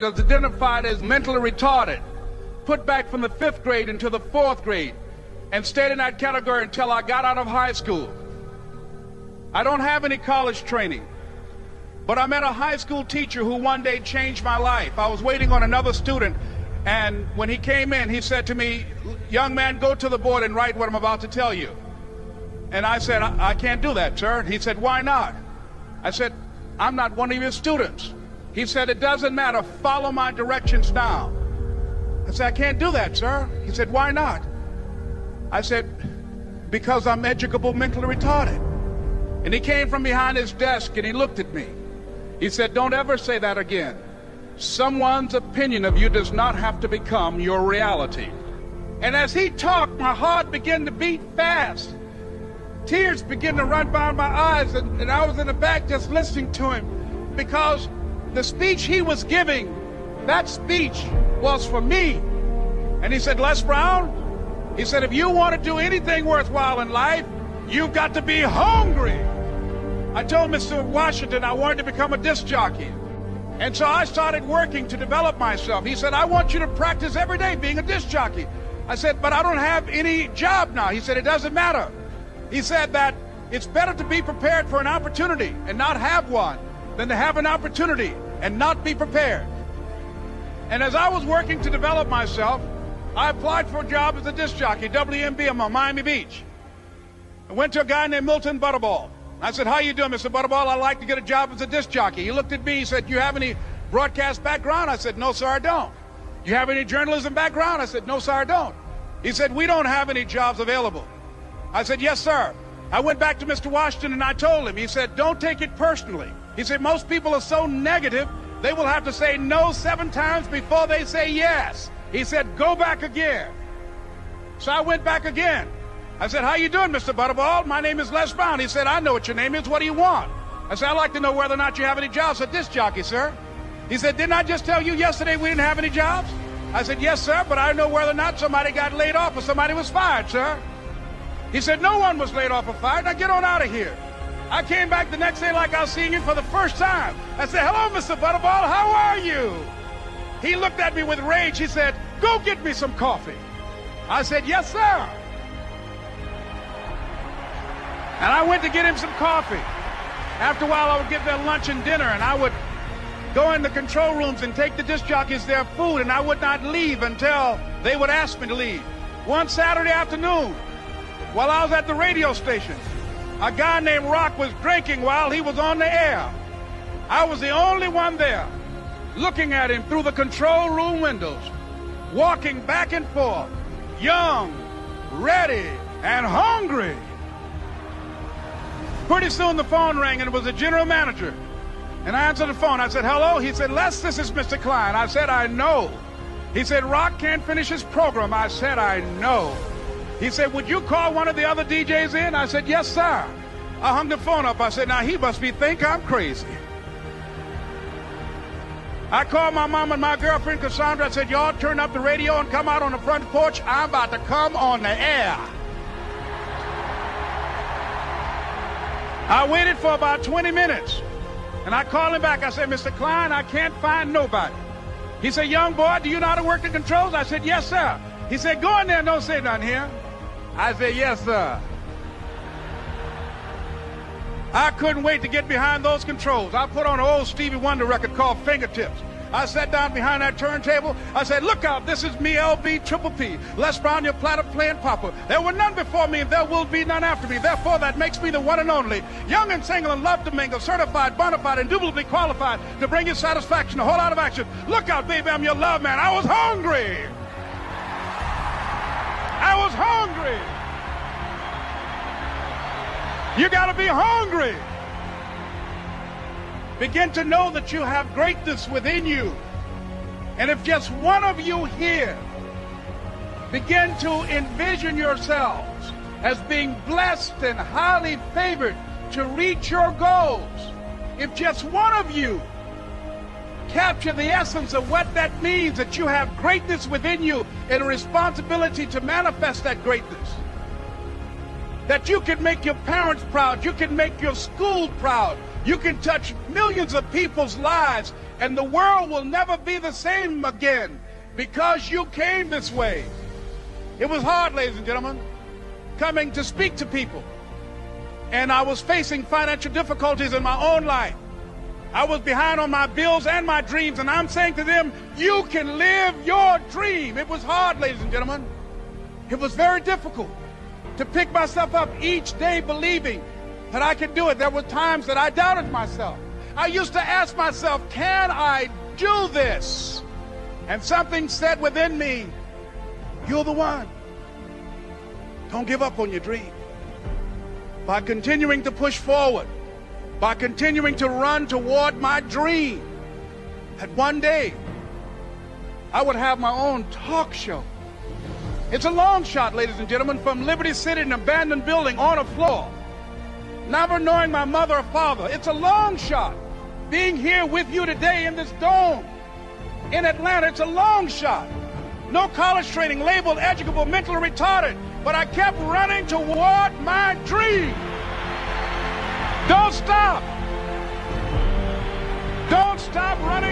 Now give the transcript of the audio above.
was identified as mentally retarded, put back from the 5th grade into the 4th grade, and stayed in that category until I got out of high school. I don't have any college training, but I met a high school teacher who one day changed my life. I was waiting on another student, and when he came in, he said to me, "Young man, go to the board and write what I'm about to tell you." And I said, I can't do that, sir. He said, "Why not?" I said, "I'm not one of your students." He said, "It doesn't matter. Follow my directions now." I said, "I can't do that, sir." He said, "Why not?" I said, "Because I'm educable mentally retarded." And he came from behind his desk and he looked at me. He said, "Don't ever say that again. Someone's opinion of you does not have to become your reality." And as he talked, my heart began to beat fast. Tears began to run down my eyes, and I was in the back just listening to him, because the speech he was giving, that speech was for me. And he said, "Les Brown," he said, "if you want to do anything worthwhile in life, you've got to be hungry." I told Mr. Washington I wanted to become a disc jockey. And so I started working to develop myself. He said, "I want you to practice every day being a disc jockey." I said, "But I don't have any job now." He said, "It doesn't matter." He said that it's better to be prepared for an opportunity and not have one than to have an opportunity and not be prepared. And as I was working to develop myself, I applied for a job as a disc jockey, WMB, on Miami Beach. I went to a guy named Milton Butterball. I said, "How you doing, Mr. Butterball? I'd like to get a job as a disc jockey." He looked at me, he said, "You have any broadcast background?" I said, "No, sir, I don't." "You have any journalism background?" I said, "No, sir, I don't." He said, "We don't have any jobs available." I said, "Yes, sir." I went back to Mr. Washington and I told him. He said, "Don't take it personally." He said, "Most people are so negative, they will have to say no 7 times before they say yes." He said, "Go back again." So I went back again. I said, "How you doing, Mr. Butterball? My name is Les Brown." He said, "I know what your name is. What do you want?" I said, "I'd like to know whether or not you have any jobs as a disc jockey, sir." He said, "Didn't I just tell you yesterday we didn't have any jobs?" I said, "Yes, sir, but I know whether or not somebody got laid off or somebody was fired, sir." He said, "No one was laid off or fired. Now get on out of here." I came back the next day like I was seeing him for the first time. I said, "Hello, Mr. Butterball, how are you?" He looked at me with rage. He said, "Go get me some coffee." I said, "Yes, sir." And I went to get him some coffee. After a while, I would get their lunch and dinner, and I would go in the control rooms and take the disc jockeys their food, and I would not leave until they would ask me to leave. One Saturday afternoon, while I was at the radio station, a guy named Rock was drinking while he was on the air. I was the only one there, looking at him through the control room windows, walking back and forth, young, ready, and hungry. Pretty soon the phone rang, and it was the general manager. And I answered the phone. I said, "Hello?" He said, "Les, this is Mr. Klein." I said, "I know." He said, "Rock can't finish his program." I said, "I know." He said, "Would you call one of the other DJs in?" I said, "Yes, sir." I hung the phone up. I said, "Now he must think I'm crazy." I called my mom and my girlfriend, Cassandra. I said, "Y'all turn up the radio and come out on the front porch. I'm about to come on the air." I waited for about 20 minutes, and I called him back. I said, "Mr. Klein, I can't find nobody." He said, "Young boy, do you know how to work the controls?" I said, "Yes, sir." He said, "Go in there and don't say nothing here." I said, "Yes, sir." I couldn't wait to get behind those controls. I put on an old Stevie Wonder record called Fingertips. I sat down behind that turntable. I said, "Look out, this is me, LB Triple P, Les Brown, your platter playing papa. There were none before me, and there will be none after me. Therefore, that makes me the one and only. Young and single and love to mingle, certified, bona fide, indubitably qualified to bring you satisfaction, a whole lot of action. Look out, baby, I'm your love man." I was hungry. I was hungry. You got to be hungry. Begin to know that you have greatness within you. And if just one of you here begin to envision yourselves as being blessed and highly favored to reach your goals, if just one of you capture the essence of what that means, that you have greatness within you and a responsibility to manifest that greatness, that you can make your parents proud, you can make your school proud, you can touch millions of people's lives And the world will never be the same again because you came this way. It was hard, ladies and gentlemen, coming to speak to people. And I was facing financial difficulties in my own life. I was behind on my bills and my dreams, and I'm saying to them, you can live your dream. It was hard, ladies and gentlemen. It was very difficult to pick myself up each day believing that I could do it. There were times that I doubted myself. I used to ask myself, can I do this? And something said within me, you're the one. Don't give up on your dream. By continuing to push forward, by continuing to run toward my dream, that one day I would have my own talk show. It's a long shot, ladies and gentlemen, from Liberty City, an abandoned building on a floor, never knowing my mother or father. It's a long shot. Being here with you today in this dome in Atlanta, it's a long shot. No college training, labeled educable, mentally retarded, but I kept running toward my dream. Don't stop. Don't stop running